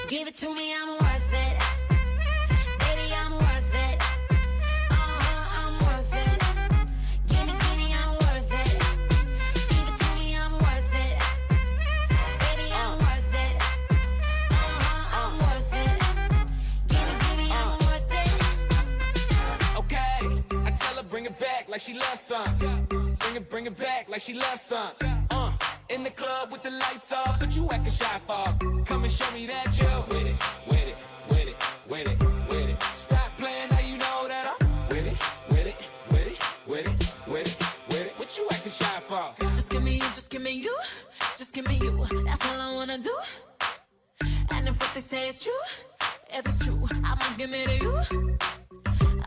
Give it to me, I'm worth it. Baby, I'm worth it. I'm worth it. Give me, I'm worth it. Give it to me, I'm worth it. Baby, I'm worth it. I'm worth it. Give me, I'm worth it. Okay, I tell her bring it back like she loves some. Bring it back like she loves some. In the club with the lights off, but you acting shy for. Come and show me that you're with it, with it, with it, with it, with it. Stop playing now you know that I'm with it, with it, with it, with it, with it, with it. What you acting shy for? Just give me you, just give me you, just give me you. That's all I wanna do. And if what they say is true, if it's true, I'ma give it to you.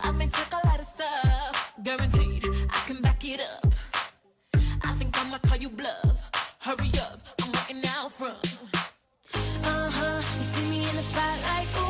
I may take a lot of stuff, guaranteed I can back it up. I think I'ma call you bluff. Hurry up, I'm walking out front. You see me in the spotlight.